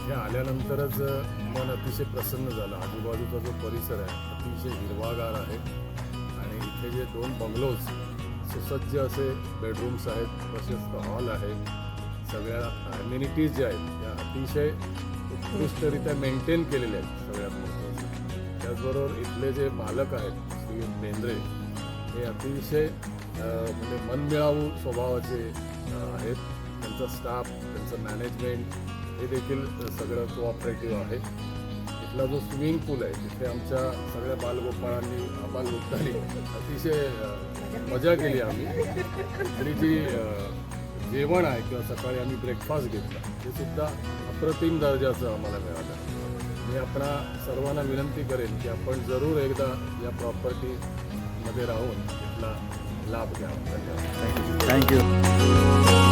इथे आल्यानंतरच मन अतिशय प्रसन्न झालं. आजूबाजूचा जो परिसर आहे अतिशय हिरवागार आहे आणि इथे जे 2 बंगलोज सुसज्ज असे बेडरूम्स आहेत, प्रशस्त हॉल आहे, सगळ्या ॲम्युनिटीज ज्या आहेत त्या अतिशय उत्कृष्टरित्या मेंटेन केलेल्या आहेत सगळ्यात महत्त्वाचं. त्याचबरोबर इथले जे मालक आहेत श्री बेंद्रे हे अतिशय म्हणजे मनमिळावू स्वभावाचे आहेत. त्यांचा स्टाफ, त्यांचं मॅनेजमेंट हे देखील सगळं कोऑपरेटिव्ह आहे. इथला जो स्विमिंग पूल आहे तिथे आमच्या सगळ्या बालगोपाळांनी अतिशय मजा केली आम्ही. आणि जी जेवण आहे किंवा सकाळी आम्ही ब्रेकफास्ट घेतला ते सुद्धा अप्रतिम दर्जाचं आम्हाला मिळालं. मी आपणा सर्वांना विनंती करेन की आपण जरूर एकदा या प्रॉपर्टीमध्ये राहून इथला लाभ घ्यावा. धन्यवाद. थँक्यू.